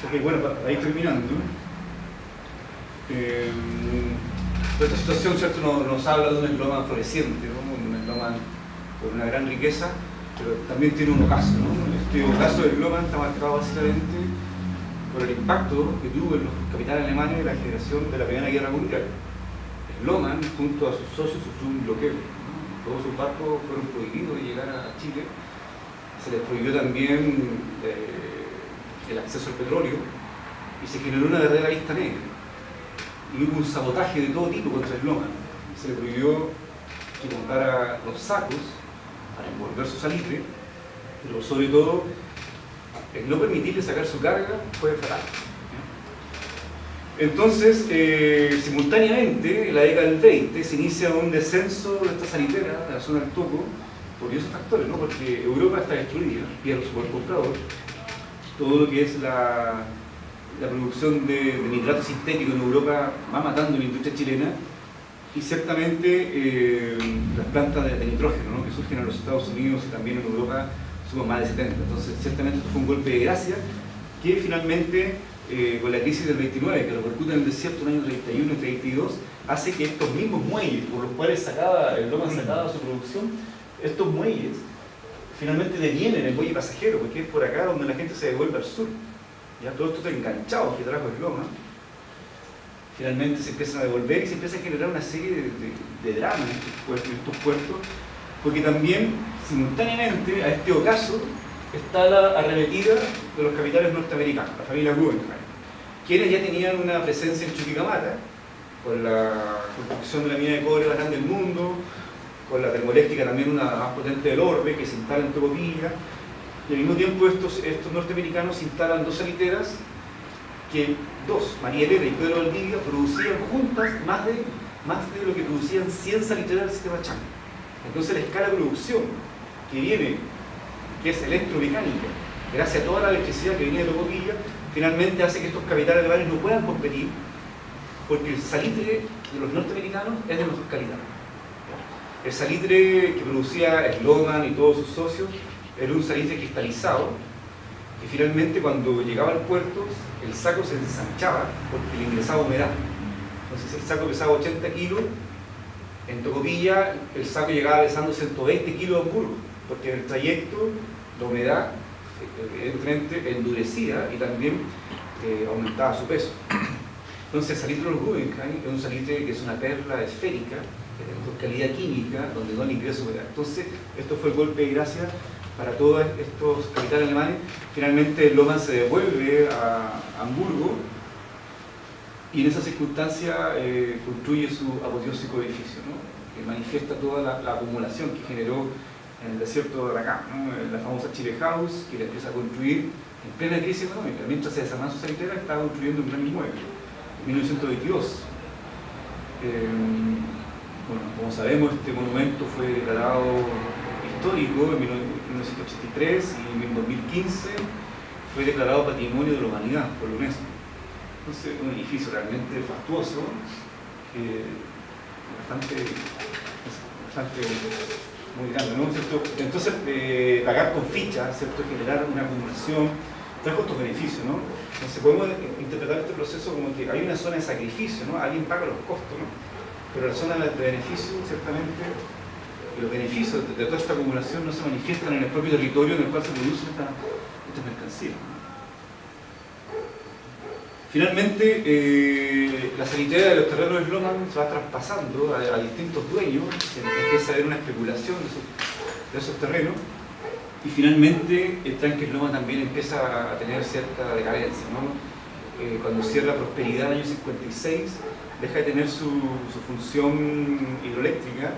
Ok, bueno, ahí terminando. Esta situación, ¿cierto?, nos habla de un esloma floreciente, ¿no? Un esloma con una gran riqueza, pero también tiene un ocaso, ¿no? Este ocaso del esloma está marcado básicamente por el impacto que tuvo en los capitales alemanes la generación de la Primera Guerra Mundial. Sloman, junto a sus socios, sufrió un bloqueo, ¿no? Todos sus barcos fueron prohibidos de llegar a Chile. Se les prohibió también el acceso al petróleo y se generó una verdadera lista negra. Y hubo un sabotaje de todo tipo contra Sloman. Se le prohibió que comprara los sacos para envolver su salitre, pero sobre todo el no permitirle sacar su carga fue fatal. Entonces, simultáneamente, en la década del 20 se inicia un descenso de esta salitera, de la zona del Toco, por diversos factores, ¿no? Porque Europa está destruida, pierde su poder comprador, todo lo que es la producción de nitrato sintético en Europa va matando la industria chilena, y ciertamente las plantas de nitrógeno, ¿no?, que surgen en los Estados Unidos y también en Europa suman más de 70. Entonces, ciertamente esto fue un golpe de gracia que finalmente, con la crisis del 29, que repercute en el desierto en el año 31 y 32, hace que estos mismos muelles por los cuales Sloman sacaba su producción, estos muelles finalmente devienen el muelle pasajero, porque es por acá donde la gente se devuelve al sur. ya todos estos enganchados que trajo el Loma, finalmente se empiezan a devolver y se empieza a generar una serie de dramas en estos puertos, porque también, simultáneamente, a este ocaso, está la arremetida de los capitales norteamericanos, la familia Guggenheim, quienes ya tenían una presencia en Chuquicamata, con la construcción de la mina de cobre más grande del mundo, con la termoeléctrica también una más potente del orbe, que se instala en Tocopilla, y al mismo tiempo estos norteamericanos instalan dos saliteras que María Elena y Pedro Valdivia, producían juntas más de lo que producían 100 saliteras del sistema Chang. Entonces la escala de producción que es electromecánica, gracias a toda la electricidad que viene de Tocopilla, finalmente hace que estos capitales alemanes no puedan competir, porque el salitre de los norteamericanos es de mejor calidad. El salitre que producía Sloman y todos sus socios era un salitre cristalizado, que finalmente cuando llegaba al puerto el saco se ensanchaba porque le ingresaba humedad. Entonces el saco pesaba 80 kilos, en Tocopilla el saco llegaba pesando 120 kilos de Hamburgo, porque en el trayecto la humedad evidentemente endurecía y también aumentaba su peso. Entonces el salitre de los Guggenheim es un salitre que es una perla esférica, con calidad química, donde no le ingresa humedad. Entonces esto fue el golpe de gracia para todos estos capitales alemanes. Finalmente Loman se devuelve a Hamburgo y en esa circunstancia construye su apoteósico edificio, ¿no? Que manifiesta toda la acumulación que generó en el desierto de Atacama, ¿no? La famosa Chile House, que le empieza a construir en plena crisis económica. Mientras se desarmaban sus saliteras, estaba construyendo un gran inmueble en 1922. Bueno, como sabemos, este monumento fue declarado histórico en 1983 y en 2015 fue declarado Patrimonio de la Humanidad por la UNESCO. Entonces, un edificio realmente fastuoso, bastante muy grande, ¿no? ¿Cierto? Entonces, pagar con ficha, ¿cierto? Generar una acumulación, trae costos beneficios, ¿no? Entonces podemos interpretar este proceso como que hay una zona de sacrificio, ¿no? Alguien paga los costos, ¿no? Pero la zona de beneficio, ciertamente, los beneficios de toda esta acumulación no se manifiestan en el propio territorio en el cual se producen estas mercancías, ¿no? Finalmente, la salitera de los terrenos de Sloman se va traspasando a distintos dueños, se empieza a haber una especulación de esos terrenos, y finalmente el tranque Sloman también empieza a tener cierta decadencia, ¿no? Cuando cierra Prosperidad en el año 56, deja de tener su función hidroeléctrica,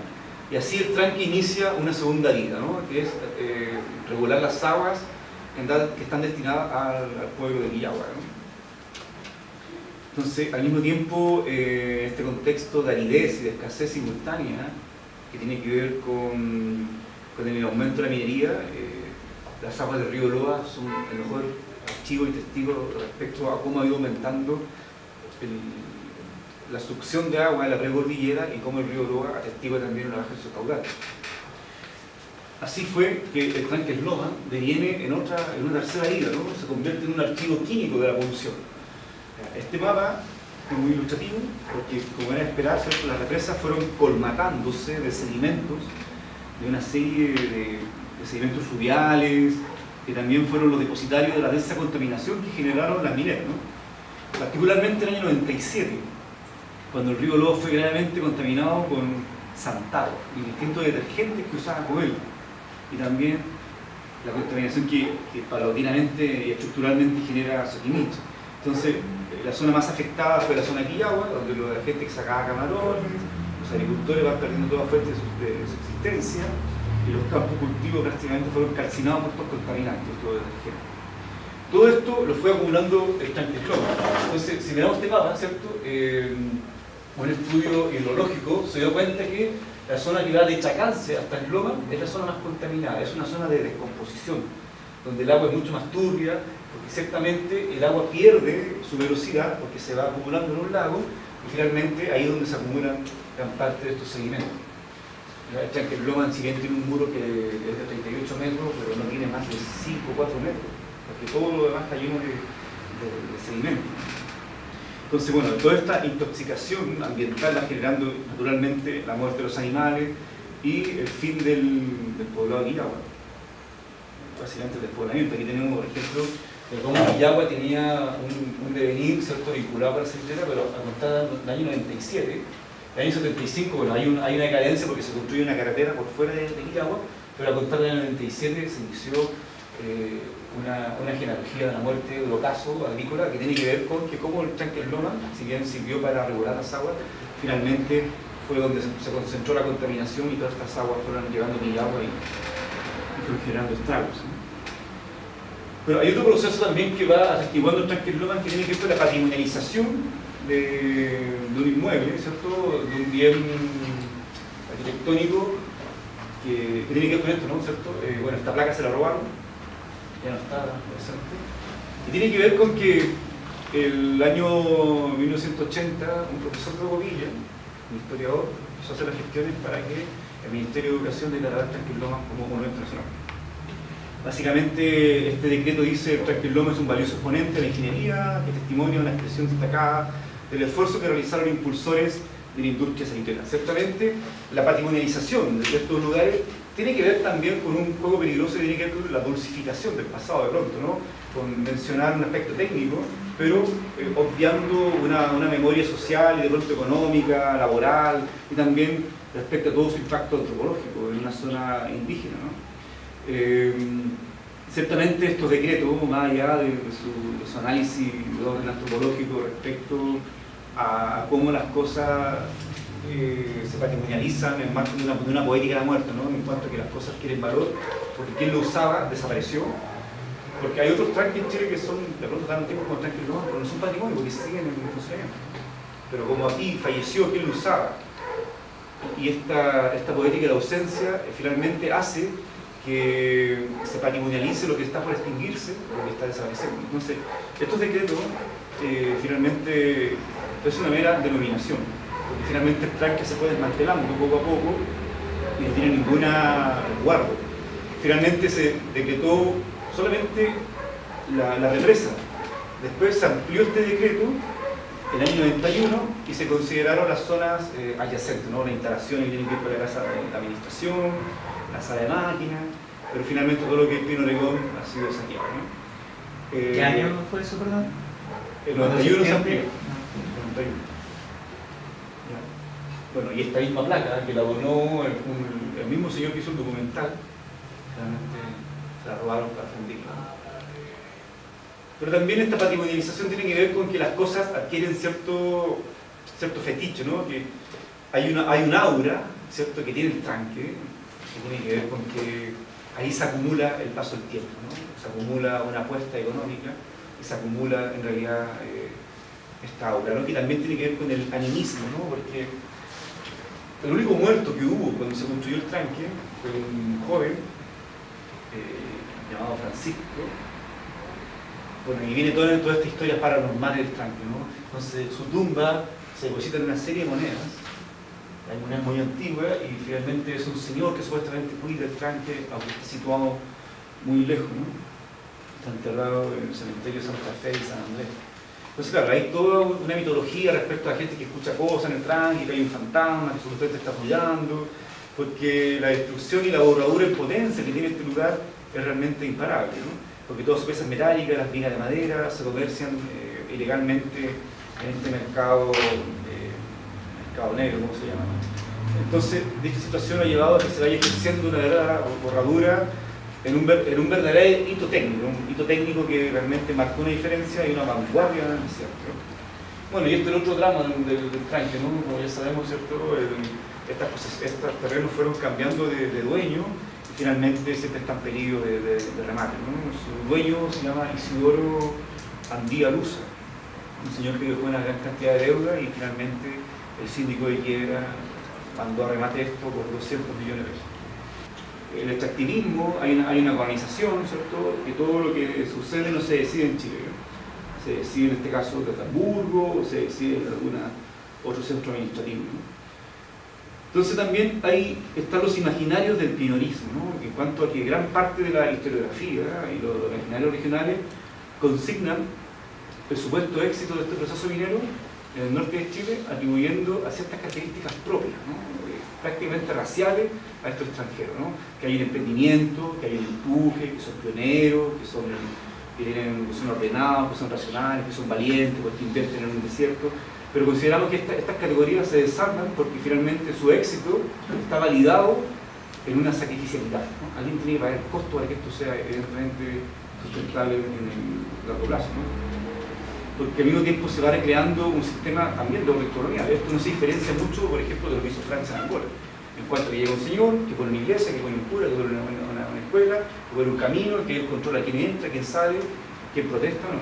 y así el tranque inicia una segunda vida, ¿no? Que es regular las aguas que están destinadas al pueblo de Quillagua, ¿no? Entonces, al mismo tiempo, este contexto de aridez y de escasez simultánea, que tiene que ver con el aumento de la minería, las aguas del río Loa son el mejor archivo y testigo respecto a cómo ha ido aumentando la succión de agua en la precordillera y cómo el río Loa atestigua también una baja en su caudal. Así fue que el tranque Sloman deviene en una tercera vida, ¿no? Se convierte en un archivo químico de la polución. Este mapa es muy ilustrativo porque, como era de esperar, ¿cierto? Las represas fueron colmatándose de sedimentos, de una serie de sedimentos fluviales, que también fueron los depositarios de la densa contaminación que generaron las mineras, ¿no? Particularmente en el año 97, cuando el río Loa fue gravemente contaminado con xantado y distintos detergentes que usaban con él, y también la contaminación que paulatinamente y estructuralmente genera Soquimich. Entonces, la zona más afectada fue la zona de Quillagua, donde la gente que sacaba camarones, los agricultores van perdiendo toda fuente de subsistencia, y los campos cultivos prácticamente fueron calcinados por estos contaminantes, estos detergentes. Todo esto lo fue acumulando el tranque Sloman. Entonces, si miramos este mapa, ¿cierto? Un estudio hidrológico se dio cuenta que la zona que va de Chacance hasta Sloman es la zona más contaminada, es una zona de descomposición, donde el agua es mucho más turbia, porque ciertamente el agua pierde su velocidad porque se va acumulando en un lago, y finalmente ahí es donde se acumulan gran parte de estos sedimentos. El tranque Sloman, si bien tiene un muro que es de 38 metros, pero no tiene más de 5 o 4 metros, porque todo lo demás está lleno de sedimentos. Entonces, bueno, toda esta intoxicación ambiental va generando naturalmente la muerte de los animales y el fin del poblado de Quillagua, básicamente el despoblamiento. Aquí tenemos, por ejemplo, de cómo Quillagua tenía un devenir, ¿cierto?, vinculado con la centinela, pero a contar del año 97, el año 75, bueno, hay una decadencia porque se construye una carretera por fuera de Quillagua, pero a contar del año 97 se inició una genealogía de la muerte del ocaso agrícola que tiene que ver con que como el Tranque Loma, si bien sirvió para regular las aguas, finalmente fue donde se concentró la contaminación y todas estas aguas fueron llevando Quillagua y fueron generando estragos, ¿no? Pero hay otro proceso también que va atestiguando el Tranque Loma que tiene que ver con la patrimonialización de un inmueble, ¿cierto?, de un bien arquitectónico que tiene que ver con esto, ¿no?, ¿cierto? Bueno, esta placa se la robaron, ya no está presente, y tiene que ver con que el año 1980 un profesor de Bobilla, un historiador, empezó a hacer las gestiones para que el Ministerio de Educación declarara el Tranque Loma como monumento nacional. Básicamente este decreto dice que el Tranque Loma es un valioso exponente de la ingeniería que testimonia una expresión destacada del esfuerzo que realizaron impulsores de la industria sanitera. Ciertamente la patrimonialización de estos lugares tiene que ver también con un juego peligroso y tiene que ver con la dulcificación del pasado de pronto, ¿no?, con mencionar un aspecto técnico, pero obviando una memoria social y de pronto económica, laboral y también respecto a todo su impacto antropológico en una zona indígena, ¿no? Ciertamente estos decretos, más allá de su análisis de orden antropológico respecto a cómo las cosas se patrimonializan en el marco de una poética de la muerte, ¿no?, en cuanto a que las cosas quieren valor, porque quien lo usaba desapareció, porque hay otros tranques en Chile que son, de pronto dan un tiempo como tranques Loma, pero no son patrimonio porque siguen en funcionamiento. Pero como aquí falleció quien lo usaba, y esta poética de la ausencia finalmente hace que se patrimonialice lo que está por extinguirse, lo que está desapareciendo. Entonces, estos decretos finalmente es una mera denominación, porque finalmente el tranque se fue desmantelando poco a poco y no tiene ninguna resguardo. Finalmente se decretó solamente la represa. Después se amplió este decreto en el año 91 y se consideraron las zonas adyacentes, ¿no?, la instalación que tiene que ver con la casa de la administración, la sala de máquinas, pero finalmente todo lo que es Pino Oregón ha sido saqueado, ¿no? ¿Qué año fue eso, perdón? El 91 se amplió. 91. Ya. Bueno, y esta misma placa que la donó el mismo señor que hizo el documental, realmente se la robaron para fundirla. Pero también esta patrimonialización tiene que ver con que las cosas adquieren cierto fetiche, ¿no? Que hay un aura, ¿cierto?, que tiene el tranque, que tiene que ver con que ahí se acumula el paso del tiempo, ¿no? Se acumula una apuesta económica y se acumula en realidad esta aura, ¿no?, que también tiene que ver con el animismo, ¿no?, porque el único muerto que hubo cuando se construyó el tranque fue un joven llamado Francisco. Bueno, y viene toda esta historia paranormal del tranque, ¿no? Entonces su tumba se deposita en una serie de monedas. Hay monedas muy antiguas y finalmente es un señor que supuestamente cuida el tranque, aunque está situado muy lejos, ¿no? Está enterrado en el cementerio de Santa Fe y San Andrés. Entonces, claro, hay toda una mitología respecto a gente que escucha cosas en el tranque, que hay un fantasma que supuestamente está apoyando, porque la destrucción y la borradura en potencia que tiene este lugar es realmente imparable, ¿no? Porque todas sus piezas metálicas, las vigas de madera, se comercian ilegalmente en este mercado negro, ¿cómo se llama? Entonces, esta situación ha llevado a que se vaya ejerciendo una verdadera borradura en un verdadero hito técnico que realmente marcó una diferencia y una vanguardia, ¿cierto? Bueno, y este es el otro tramo del tranque, ¿no? Como ya sabemos, ¿cierto? Estos terrenos fueron cambiando de dueño y finalmente siempre están pedidos de remate, ¿no? Su dueño se llama Isidoro Andía Luza, un señor que dejó una gran cantidad de deuda y finalmente el síndico de quiebra mandó a remate esto por 200 millones de pesos. El extractivismo, hay una organización, ¿cierto?, que todo lo que sucede no se decide en Chile, ¿no? Se decide en este caso desde Hamburgo, o se decide en algún otro centro administrativo, ¿no? Entonces también están los imaginarios del pinorismo, ¿no?, en cuanto a que gran parte de la historiografía y los imaginarios regionales consignan el supuesto éxito de este proceso minero en el norte de Chile, atribuyendo a ciertas características propias, ¿no?, prácticamente raciales a estos extranjeros, ¿no?, que hay un emprendimiento, que hay un empuje, que son pioneros, que son que tienen educación ordenada, que son racionales, que son valientes, porque invierten en un desierto, pero consideramos que estas categorías se desarman porque finalmente su éxito está validado en una sacrificialidad, ¿no? Alguien tiene que pagar el costo para que esto sea evidentemente sustentable en el largo plazo, ¿no? Porque al mismo tiempo se va recreando un sistema también de economía. Esto no se diferencia mucho, por ejemplo, de lo que hizo Francia en Angola, en cuanto a que llega un señor, que pone una iglesia, que pone un cura, que pone una escuela, que pone un camino, que él controla quién entra, quién sale, quién protesta, ¿no?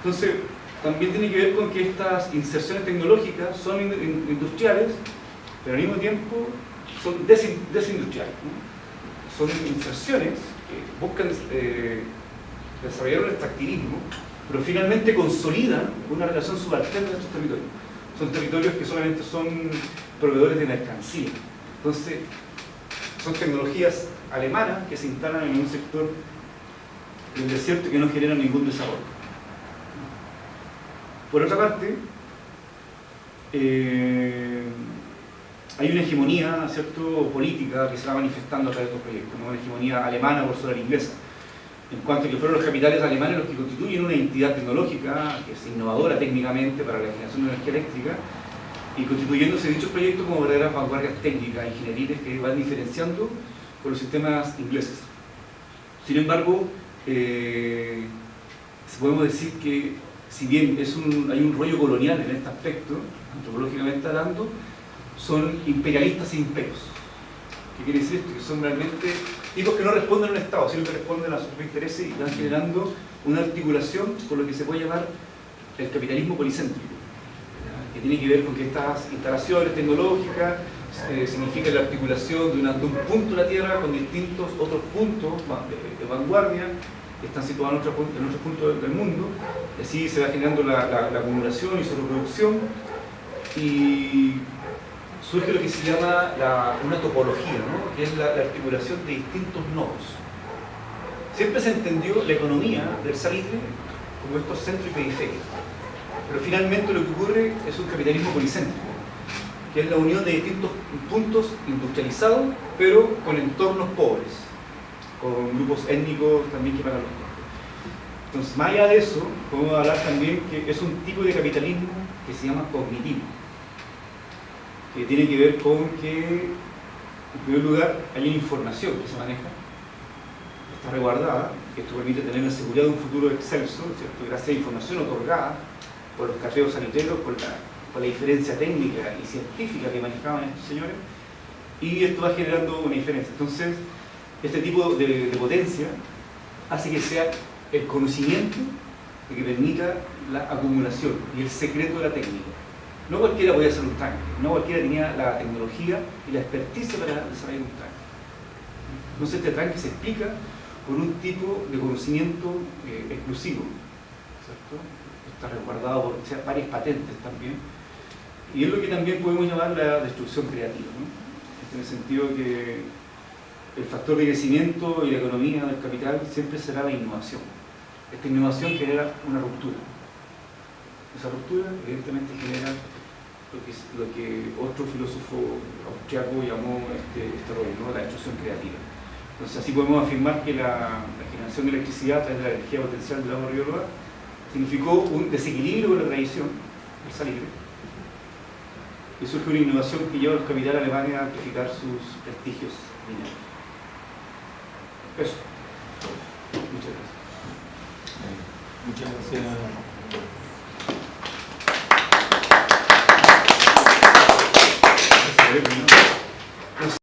Entonces, también tiene que ver con que estas inserciones tecnológicas son industriales, pero al mismo tiempo son desindustriales, ¿no? Son inserciones que buscan desarrollar un extractivismo, pero finalmente consolidan una relación subalterna de estos territorios. Son territorios que solamente son proveedores de mercancía. Entonces, son tecnologías alemanas que se instalan en un sector del desierto que no generan ningún desarrollo. Por otra parte, hay una hegemonía, ¿cierto?, política que se va manifestando a través de estos proyectos, ¿no? Una hegemonía alemana por sobre la inglesa, en cuanto a que fueron los capitales alemanes los que constituyen una entidad tecnológica que es innovadora técnicamente para la generación de energía eléctrica, y constituyéndose dichos proyectos como verdaderas vanguardias técnicas, ingenieriles, que van diferenciando con los sistemas ingleses. Sin embargo, podemos decir que si bien hay un rollo colonial en este aspecto, antropológicamente hablando, son imperialistas e imperios. ¿Qué quiere decir esto? Que son realmente tipos que no responden a un Estado, sino que responden a sus intereses y van generando una articulación con lo que se puede llamar el capitalismo policéntrico, que tiene que ver con que estas instalaciones tecnológicas significan la articulación de un punto de la Tierra con distintos otros puntos de vanguardia que están situados en otros puntos del mundo, y así se va generando la acumulación y su reproducción, y surge lo que se llama una topología, ¿no?, que es la articulación de distintos nodos. Siempre se entendió la economía del salitre como estos centros y periferias, pero finalmente lo que ocurre es un capitalismo policéntrico, que es la unión de distintos puntos industrializados, pero con entornos pobres, con grupos étnicos también que pagan los costos. Entonces, más allá de eso, podemos hablar también que es un tipo de capitalismo que se llama cognitivo, que tiene que ver con que, en primer lugar, hay una información que se maneja, está resguardada, que esto permite tener la seguridad de un futuro excelso, ¿cierto?, gracias a información otorgada por los carteros sanitarios, por la diferencia técnica y científica que manejaban estos señores, y esto va generando una diferencia. Entonces, este tipo de potencia hace que sea el conocimiento el que permita la acumulación y el secreto de la técnica. No cualquiera podía hacer un tanque, no cualquiera tenía la tecnología y la experticia para desarrollar un tanque. Entonces este tanque se explica por un tipo de conocimiento exclusivo, ¿cierto? Está resguardado por varias patentes también, y es lo que también podemos llamar la destrucción creativa, ¿no? En el sentido que el factor de crecimiento y la economía del capital siempre será la innovación. Esta innovación genera una ruptura. Esa ruptura evidentemente genera lo que otro filósofo austriaco llamó este rollo, ¿no?, la destrucción creativa. Entonces así podemos afirmar que la generación de electricidad a través de la energía potencial del agua Río significó un desequilibrio con la tradición del salitre, y surge una innovación que lleva a los capitales alemanes a amplificar sus prestigios mineros. Eso. Muchas gracias. Muchas gracias.